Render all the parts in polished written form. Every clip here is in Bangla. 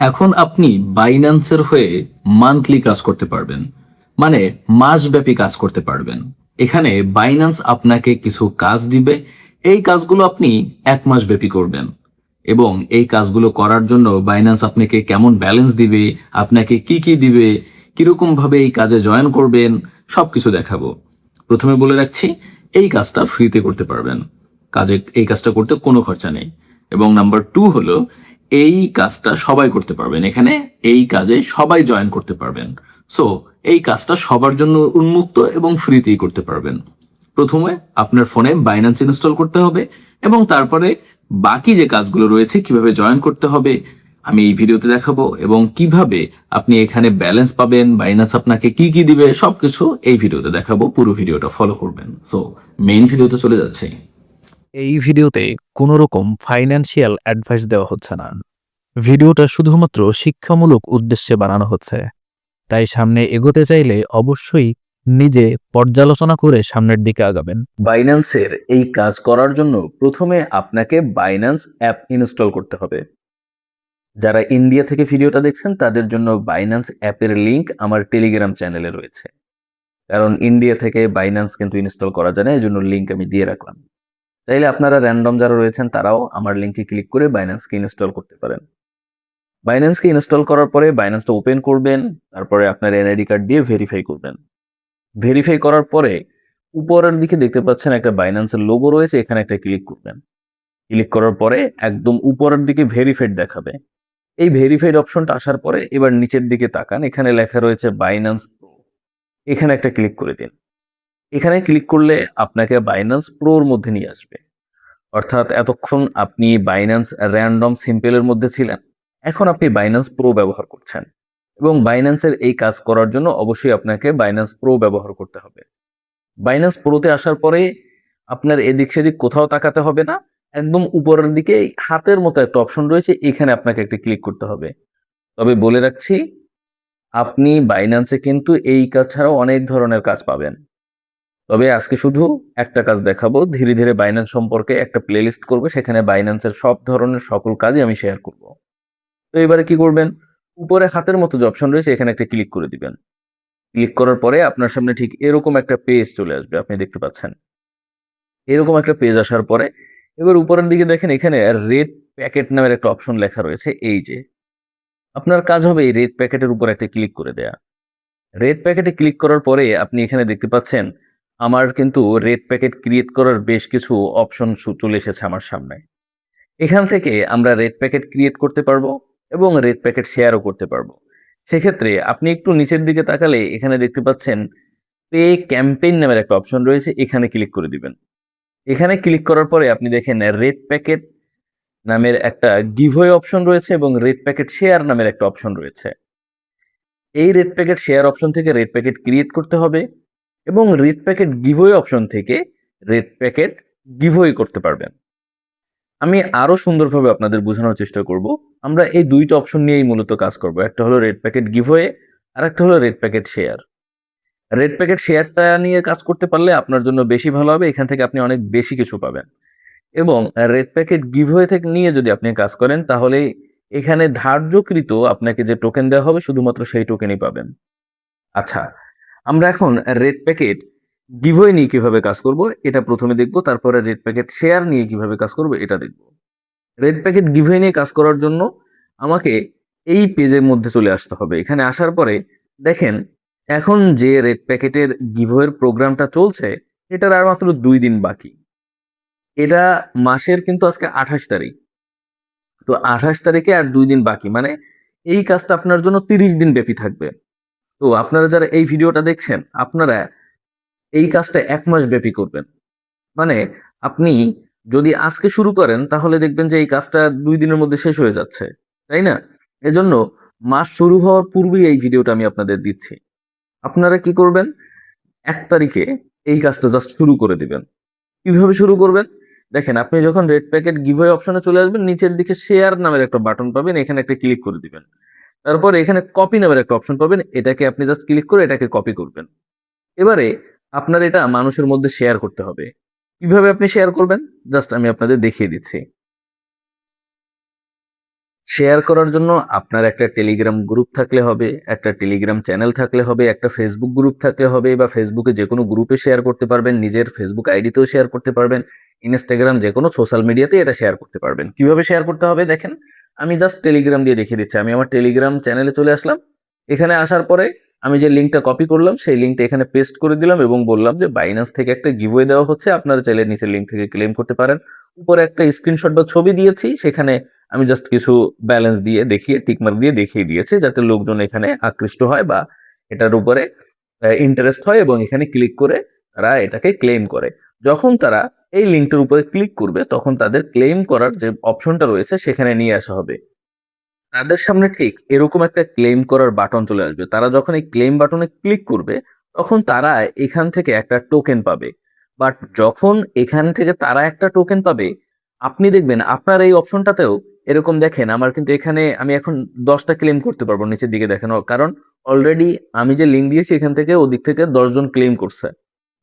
এখন আপনি বাইন্যান্সের হয়ে মান্থলি কাজ করতে পারবেন, মানে মাসব্যাপী কাজ করতে পারবেন। এখানে বাইন্যান্স আপনাকে কিছু কাজ দিবে, এই কাজগুলো আপনি 1 মাস ব্যাপী করবেন। এবং এই কাজগুলো করার জন্য বাইন্যান্স আপনাকে কেমন ব্যালেন্স দিবে, আপনাকে কি কি দিবে, কিরকম ভাবে এই কাজে জয়েন করবেন, সবকিছু দেখাবো। প্রথমে বলে রাখছি, এই কাজটা ফ্রিতে করতে পারবেন, এই কাজটা করতে কোনো খরচা নেই। এবং নাম্বার 2 হলো, এই কাজটা সবাই করতে পারবেন, এখানে এই কাজে সবাই জয়েন করতে পারবেন। সো এই কাজটা সবার জন্য উন্মুক্ত এবং ফ্রিতেই করতে পারবেন। প্রথমে আপনার ফোনে বাইন্যান্স ইনস্টল করতে হবে এবং তারপরে বাকি যে কাজগুলো রয়েছে কিভাবে জয়েন করতে হবে আমি এই ভিডিওতে দেখাবো, এবং কিভাবে আপনি এখানে ব্যালেন্স পাবেন, বাইন্যান্স আপনাকে কি কি দিবে সবকিছু এই ভিডিওতে দেখাবো। পুরো ভিডিওটা ফলো করবেন। সো মেইন ভিডিওতে চলে যাচ্ছে। এই ভিডিওতে কোনো রকম ফাইন্যান্সিয়াল অ্যাডভাইস দেওয়া হচ্ছে না। ভিডিওটা শুধুমাত্র শিক্ষামূলক উদ্দেশ্যে বানানো হচ্ছে। তাই সামনে এগোতে চাইলে অবশ্যই নিজে পর্যালোচনা করে সামনের দিকে আগাবেন। বাইন্যান্সের এই কাজ করার জন্য প্রথমে আপনাকে বাইন্যান্স অ্যাপ ইনস্টল করতে হবে। যারা ইন্ডিয়া থেকে ভিডিওটা দেখছেন তাদের জন্য বাইন্যান্স অ্যাপের লিংক আমার টেলিগ্রাম চ্যানেলে রয়েছে, কারণ ইন্ডিয়া থেকে বাইন্যান্স কিন্তু ইনস্টল করা যায় না, এই জন্য লিঙ্ক আমি দিয়ে রাখলাম। চাইলে আপনারা র্যান্ডম যারা রয়েছেন তারাও আমার লিঙ্কে ক্লিক করে বাইন্যান্সকে ইনস্টল করতে পারেন। বাইন্যান্সকে ইনস্টল করার পরে বাইন্যান্সটা ওপেন করবেন, তারপরে আপনার এনআইডি কার্ড দিয়ে ভেরিফাই করবেন। ভেরিফাই করার পরে উপরের দিকে দেখতে পাচ্ছেন একটা বাইন্যান্সের লোগো রয়েছে, এখানে একটা ক্লিক করবেন। ক্লিক করার পরে একদম উপরের দিকে ভেরিফাইড দেখাবে। এই ভেরিফাইড অপশনটা আসার পরে এবার নিচের দিকে তাকান, এখানে লেখা রয়েছে বাইন্যান্স প্রো, এখানে একটা ক্লিক করে দিন। এখানে ক্লিক করলে আপনাকে বাইন্যান্স প্রোর মধ্যে নিয়ে আসবে। অর্থাৎ এতক্ষণ আপনি বাইন্যান্স র্যান্ডম সিম্পলের মধ্যে ছিলেন, এখন আপনি বাইন্যান্স প্রো ব্যবহার করছেন, এবং বাইন্যান্সের এই কাজ করার জন্য অবশ্যই আপনাকে বাইন্যান্স প্রো ব্যবহার করতে হবে। বাইন্যান্স প্রোতে আসার পরে আপনার এদিক সেদিক কোথাও তাকাতে হবে না, একদম উপরের দিকে হাতের মতো একটা অপশন রয়েছে, এখানে আপনাকে একটা ক্লিক করতে হবে। তবে বলে রাখছি, আপনি বাইন্যান্সে কিন্তু এই কাজ ছাড়াও অনেক ধরনের কাজ পাবেন। তবে আজকে শুধু একটা কাজ দেখাবো, ধীরে ধীরে বাইন্যান্স সম্পর্কে একটা প্লেলিস্ট করবো, সেখানে বাইন্যান্সের সব ধরনের সকল কাজই আমি শেয়ার করব। তো এবারে কি করবেন, উপরে হাতের মতো যে অপশন রয়েছে এখানে একটা ক্লিক করে দিবেন। ক্লিক করার পরে আপনার সামনে ঠিক এরকম একটা পেজ চলে আসবে, আপনি দেখতে পাচ্ছেন। এরকম একটা পেজ আসার পরে এবার উপরের দিকে দেখেন, এখানে রেড প্যাকেট নামের একটা অপশন লেখা রয়েছে। এই যে আপনার কাজ হবে এই রেড প্যাকেটের উপর একটা ক্লিক করে দেয়া। রেড প্যাকেটে ক্লিক করার পরে আপনি এখানে দেখতে পাচ্ছেন আমার কিন্তু রেড প্যাকেট ক্রিয়েট করার বেশ কিছু অপশন চলে এসেছে আমার সামনে। এখান থেকে আমরা রেড প্যাকেট ক্রিয়েট করতে পারবো এবং রেড প্যাকেট শেয়ারও করতে পারবো। সেক্ষেত্রে আপনি একটু নিচের দিকে তাকালে এখানে দেখতে পাচ্ছেন পে ক্যাম্পেইন নামের একটা অপশন রয়েছে, এখানে ক্লিক করে দিবেন। এখানে ক্লিক করার পরে আপনি দেখেন রেড প্যাকেট নামের একটা গিভওয়ে অপশন রয়েছে এবং রেড প্যাকেট শেয়ার নামের একটা অপশন রয়েছে। এই রেড প্যাকেট শেয়ার অপশন থেকে রেড প্যাকেট ক্রিয়েট করতে হবে এবং রেড প্যাকেট গিভওয়ে অপশন থেকে রেড প্যাকেট গিভওয়ে করতে পারবেন। আমি আরো সুন্দরভাবে আপনাদের বোঝানোর চেষ্টা করব। আমরা এই দুইটা অপশন নিয়েই মূলত কাজ করব, একটা হলো রেড প্যাকেট গিভওয়ে আর একটা হলো red packet share. Red packet শেয়ারটা নিয়ে কাজ করতে পারলে আপনার জন্য বেশি ভালো হবে, এখান থেকে আপনি অনেক বেশি কিছু পাবেন। এবং রেড প্যাকেট গিভওয়ে থেকে নিয়ে যদি আপনি কাজ করেন তাহলে এখানে ধার্যকৃত আপনাকে যে টোকেন দেওয়া হবে শুধুমাত্র সেই টোকেনই পাবেন। আচ্ছা, আমরা এখন রেড প্যাকেট গিভওয়ে নিয়ে কিভাবে কাজ করব এটা প্রথমে দেখব, তারপরে রেড প্যাকেট শেয়ার নিয়ে কিভাবে কাজ করব এটা দেখব। রেড প্যাকেট গিভওয়ে নিয়ে কাজ করার জন্য আমাকে এই পেজের মধ্যে চলে আসতে হবে। এখানে আসার পরে দেখেন এখন যে রেড প্যাকেটের গিভওয়ের প্রোগ্রামটা চলছে এটার আর মাত্র 2 দিন বাকি। এটা মাসের কিন্তু আজকে 28 তারিখ। তো 28 তারিখে আর 2 দিন বাকি, মানে এই কাজটা আপনার জন্য 30 দিন ব্যাপী থাকবে। তো আপনারা যারা এই ভিডিওটা দেখছেন আপনারা এই কাজটা 1 মাস ব্যাপী করবেন। মানে আপনি যদি আজকে শুরু করেন তাহলে দেখবেন যে এই কাজটা 2 দিনের মধ্যে শেষ হয়ে যাচ্ছে, তাই না? এজন্য মাস শুরু হওয়ার পূর্বেই এই ভিডিওটা আমি আপনাদের দিচ্ছি। আপনারা কি করবেন, 1 তারিখে এই কাজটা জাস্ট শুরু করে দিবেন। কিভাবে শুরু করবেন, দেখেন আপনি যখন রেড প্যাকেট গিভওয়ে অপশনে চলে আসবেন নিচের দিকে শেয়ার নামের একটা বাটন পাবেন, এখানে একটা ক্লিক করে দিবেন। তারপর এখানে কপি নামের একটা অপশন পাবেন, এটাকে আপনি জাস্ট ক্লিক করে এটাকে কপি করবেন। এবারে আপনার এটা মানুষের মধ্যে শেয়ার করতে হবে। কিভাবে আপনি শেয়ার করবেন জাস্ট আমি আপনাদের দেখিয়ে দিচ্ছি। শেয়ার করার জন্য আপনার একটা টেলিগ্রাম গ্রুপ থাকলে হবে, একটা টেলিগ্রাম চ্যানেল থাকলে হবে, একটা ফেসবুক গ্রুপ থাকলে হবে, বা ফেসবুকে যে কোনো গ্রুপে শেয়ার করতে পারবেন, নিজের ফেসবুক আইডিতেও শেয়ার করতে পারবেন, ইনস্টাগ্রাম যে কোনো সোশ্যাল মিডিয়াতে এটা শেয়ার করতে পারবেন। কিভাবে শেয়ার করতে হবে দেখেন, আমি জাস্ট টেলিগ্রাম দিয়ে দেখিয়ে দিচ্ছি। আমি আমার টেলিগ্রাম চ্যানেলে চলে আসলাম। এখানে আসার পরে আমি যে লিঙ্কটা কপি করলাম সেই লিঙ্কটা এখানে পেস্ট করে দিলাম এবং বললাম যে বাইন্যান্স থেকে একটা গিভওয়ে দেওয়া হচ্ছে, আপনারা চাইলে নিচের লিঙ্ক থেকে ক্লেম করতে পারেন। উপরে একটা স্ক্রিনশট বা ছবি দিয়েছি, সেখানে আমি জাস্ট কিছু ব্যালেন্স দিয়ে দেখিয়ে টিকমার্ক দিয়ে দেখিয়ে দিয়েছি, যাতে লোকজন এখানে আকৃষ্ট হয় বা এটার উপরে ইন্টারেস্ট হয় এবং এখানে ক্লিক করে তারা এটাকে ক্লেম করে। যখন তারা এই লিঙ্কটার উপরে ক্লিক করবে তখন তাদের ক্লেম করার যে অপশনটা রয়েছে সেখানে নিয়ে আসা হবে। তাদের সামনে ঠিক এরকম একটা ক্লেম করার বাটন চলে আসবে। তারা যখন এই ক্লেম বাটনে ক্লিক করবে তখন তারা এখান থেকে একটা টোকেন পাবে। বাট যখন এখান থেকে তারা একটা টোকেন পাবে, আপনি দেখবেন আপনার এই অপশনটাতেও এরকম দেখেন, আমার কিন্তু এখানে আমি এখন 10টা ক্লেম করতে পারবো, নিচের দিকে দেখেন। কারণ অলরেডি আমি যে লিঙ্ক দিয়েছি এখান থেকে ওদিক থেকে 10 জন ক্লেম করছে।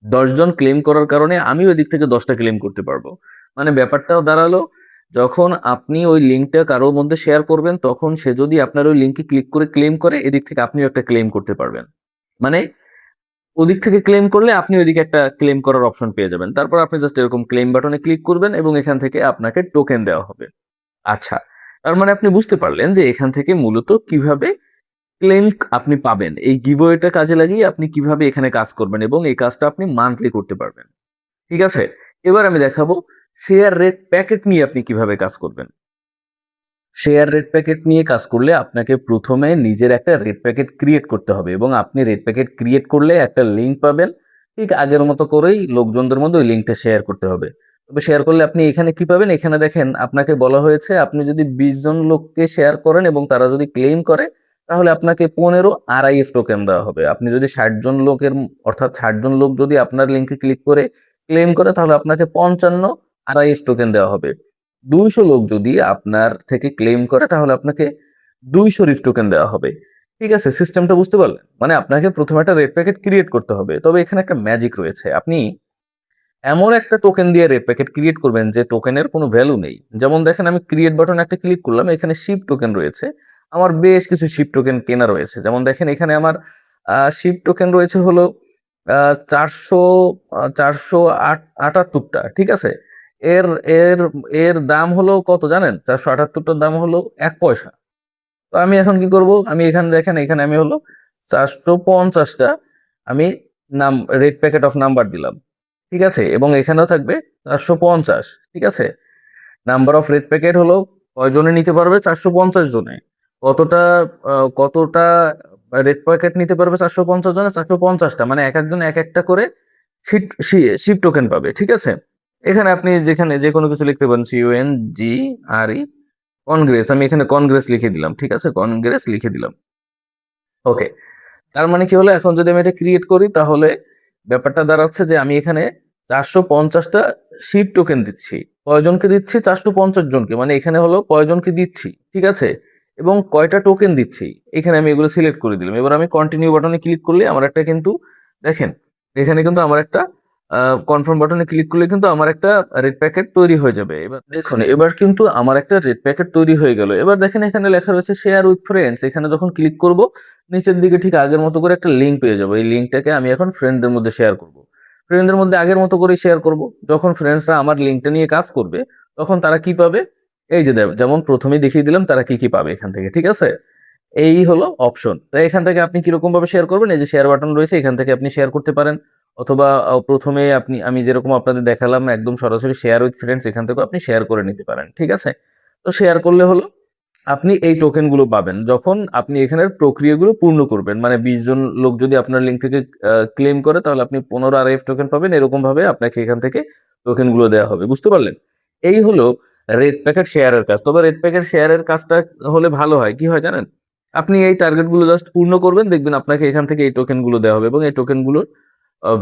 10 জন ক্লেম করার কারণে আমি ওই দিক থেকে 10টা ক্লেম করতে পারবো। মানে ব্যাপারটাও দাঁড়ালো, যখন আপনি ওই লিঙ্কটা কারোর মধ্যে শেয়ার করবেন তখন সে যদি আপনার ওই লিঙ্কে ক্লিক করে ক্লেম করে, এদিক থেকে আপনিও একটা ক্লেম করতে পারবেন। মানে ওদিক থেকে ক্লেম করলে আপনি ওইদিকে একটা ক্লেম করার অপশন পেয়ে যাবেন। তারপর আপনি জাস্ট এরকম ক্লেম বাটনে ক্লিক করবেন এবং এখান থেকে আপনাকে টোকেন দেওয়া হবে। আচ্ছা, তার মানে আপনি বুঝতে পারলেন যে এখান থেকে মূলত কিভাবে ক্লেম আপনি পাবেন। এই গিভওয়েটা কাজে লাগিয়ে আপনি কিভাবে এখানে কাজ করবেন এবং এই কাজটা আপনি মান্থলি করতে পারবেন। ঠিক আছে? এবার আমি দেখাবো শেয়ার রেট প্যাকেট নিয়ে আপনি কিভাবে কাজ করবেন। শেয়ার রেট প্যাকেট নিয়ে কাজ করলে আপনাকে প্রথমে নিজের একটা রেট প্যাকেট ক্রিয়েট করতে হবে এবং আপনি রেট প্যাকেট ক্রিয়েট করলে একটা লিঙ্ক পাবেন। ঠিক আগের মতো করেই লোকজনদের মধ্যে ওই লিঙ্কটা শেয়ার করতে হবে। তবে শেয়ার করলে আপনি এখানে কি পাবেন, এখানে দেখেন আপনাকে বলা হয়েছে আপনি যদি 20 জন লোককে শেয়ার করেন এবং তারা যদি ক্লেম করে তাহলে আপনাকে 15 RIF টোকেন দেওয়া হবে। আপনি যদি 60 জন লোকের অর্থাৎ 60 জন লোক যদি আপনার লিঙ্কে ক্লিক করে ক্লেম করে তাহলে আপনাকে 55 RIF টোকেন দেওয়া হবে। 200 লোক যদি আপনার থেকে ক্লেম করে তাহলে আপনাকে 200 রিফ টোকেন দেওয়া হবে। ঠিক আছে, সিস্টেমটা বুঝতে পারলেন? মানে আপনাকে প্রথমে একটা রেড প্যাকেট ক্রিয়েট করতে হবে। তবে এখানে একটা ম্যাজিক রয়েছে। আপনি এমন একটা টোকেন দিয়ে রেড প্যাকেট ক্রিয়েট করবেন যে টোকেনের কোনো ভ্যালু নেই। যেমন দেখেন আমি ক্রিয়েট বাটনে একটা ক্লিক করলাম, এখানে শিপ টোকেন রয়েছে। আমার বেশ কিছু শিপ টোকেন কেনা রয়েছে। যেমন দেখেন এখানে আমার শিপ টোকেন রয়েছে হলো 400 478টা। ঠিক আছে? এর এর এর দাম হলো কত জানেন? 478টার দাম হলো 1 পয়সা। তো আমি এখন কি করব? আমি এখানে দেখেন, এখানে আমি হলো 450টা আমি নাম রেড প্যাকেট অফ নাম্বার দিলাম। ঠিক আছে? এবং এখানেও থাকবে 450। ঠিক আছে? নাম্বার অফ রেড প্যাকেট হলো কয়জনে নিতে পারবে? 450 জনে। কতটা কতটা রেড প্যাকেট নিতে পারবে 450 জনে? 450টা। মানে একেকজন এক একটা করে শিপ টোকেন পাবে। ঠিক আছে? এখানে আপনি যেখানে যেকোনো কিছু লিখতে পারেন, CONGRE কনগ্রেস। আমি এখানে কনগ্রেস লিখে দিলাম। ঠিক আছে? কনগ্রেস লিখে দিলাম। ওকে। তার মানে কি হলো, এখন যদি আমি এটা ক্রিয়েট করি তাহলে ব্যাপারটা দাঁড়াচ্ছে যে আমি এখানে 450টা শিপ টোকেন দিচ্ছি। কয়জনকে দিচ্ছি? 450 জনকে। মানে এখানে হলো কয়জনকে দিচ্ছি। ঠিক আছে? এবং কয়টা টোকেন দিচ্ছি এখানে আমি এগুলো সিলেক্ট করে দিলাম। এবার আমি কন্টিনিউ বাটনে ক্লিক করলে আমার একটা কিন্তু দেখেন এখানে কিন্তু আমার একটা কনফার্ম বাটনে ক্লিক করলে কিন্তু আমার একটা রেড প্যাকেট তৈরি হয়ে যাবে। এবার দেখুন, এবার কিন্তু আমার একটা রেড প্যাকেট তৈরি হয়ে গেল। এবার দেখেন এখানে লেখা রয়েছে শেয়ার উইথ ফ্রেন্ডস। এখানে যখন ক্লিক করব নিচের দিকে ঠিক আগের মতো করে একটা লিঙ্ক পেয়ে যাবো। এই লিঙ্কটাকে আমি এখন ফ্রেন্ডদের মধ্যে শেয়ার করব। ফ্রেন্ডদের মধ্যে আগের মতো করে শেয়ার করব। যখন ফ্রেন্ডসরা আমার লিঙ্কটা নিয়ে কাজ করবে তখন তারা কি পাবে? এই যে যেমন প্রথমেই দেখিয়ে দিলাম তারা কি কি পাবে এখান থেকে। ঠিক আছে? এই হলো অপশন। তাই এখান থেকে আপনি কিরকম ভাবে শেয়ার করবেন, এই যে শেয়ার বাটন রয়েছে এখান থেকে আপনি শেয়ার করতে পারেন। অথবা প্রথমে আমি যেরকম আপনাদের দেখালাম একদম সরাসরি শেয়ার উইথ ফ্রেন্ডস, এখান থেকেও আপনি শেয়ার করে নিতে পারেন। ঠিক আছে? তো শেয়ার করলে হলো আপনি এই টোকেনগুলো পাবেন যখন আপনি এখানের প্রক্রিয়াগুলো পূর্ণ করবেন। মানে 20 জন লোক যদি আপনার লিঙ্ক থেকে ক্লেম করে তাহলে আপনি 15 RIF টোকেন পাবেন। এরকম ভাবে আপনাকে এখান থেকে টোকেনগুলো দেওয়া হবে। বুঝতে পারলেন? এই হলো রেড প্যাকেট শেয়ারের কাজ। তবে রেড প্যাকেট শেয়ারের কাজটা হলে ভালো হয়, কি হয় জানেন? আপনি এই টার্গেটগুলো জাস্ট পূর্ণ করবেন, দেখবেন আপনাকে এখান থেকে এই টোকেনগুলো দেওয়া হবে এবং এই টোকেনগুলোর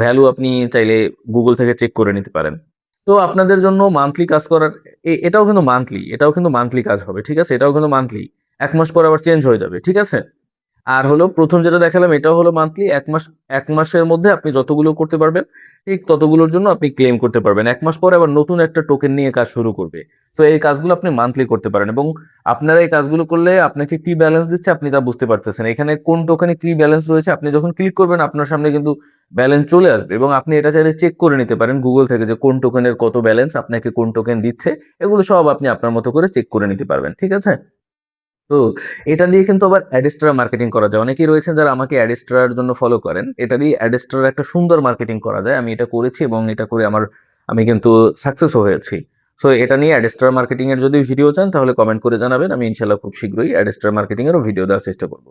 ভ্যালু আপনি চাইলে গুগল থেকে চেক করে নিতে পারেন। তো আপনাদের জন্য মান্থলি কাজ করার এটাও কিন্তু মান্থলি কাজ হবে। ঠিক আছে? এটাও কিন্তু মান্থলি। 1 মাস পর আবার চেঞ্জ হয়ে যাবে। ঠিক আছে? আর হলো প্রথম যেটা দেখালাম এটাও হলো মান্থলি, 1 মাসের মধ্যে আপনি যতগুলো করতে পারবেন ঠিক ততগুলোর জন্য আপনি ক্লেম করতে পারবেন। 1 মাস পরে আবার নতুন একটা টোকেন নিয়ে কাজ শুরু করবে। তো এই কাজগুলো আপনি মান্থলি করতে পারেন এবং আপনারা এই কাজগুলো করলে আপনাকে কি ব্যালেন্স দিচ্ছে আপনি তা বুঝতে পারতেছেন। এখানে কোন টোকেনে কি ব্যালেন্স রয়েছে আপনি যখন ক্লিক করবেন আপনার সামনে কিন্তু ব্যালেন্স চলে আসবে এবং আপনি এটা চাইলে চেক করে নিতে পারেন গুগল থেকে যে কোন টোকেনের কত ব্যালেন্স আপনাকে কোন টোকেন দিচ্ছে। এগুলো সব আপনি আপনার মতো করে চেক করে নিতে পারবেন। ঠিক আছে? তো এটা দিয়ে কিন্তু আবার অ্যাডেস্ট্রা মার্কেটিং করা যায়। অনেকেই রয়েছেন যারা আমাকে অ্যাডেস্ট্রার জন্য ফলো করেন। এটা দিয়ে অ্যাডেস্ট্রার একটা সুন্দর মার্কেটিং করা যায়। আমি এটা করেছি এবং এটা করে আমি কিন্তু সাকসেসও হয়েছি। সো এটা নিয়ে অ্যাডেস্ট্রা মার্কেটিং এর যদি ভিডিও চান তাহলে কমেন্ট করে জানাবেন। আমি ইনশাআল্লাহ খুব শীঘ্রই অ্যাডেস্ট্রা মার্কেটিং এরও ভিডিও দেওয়ার চেষ্টা করব।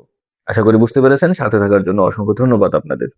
আশা করি বুঝতে পেরেছেন। সাথে থাকার জন্য অসংখ্য ধন্যবাদ আপনাদের।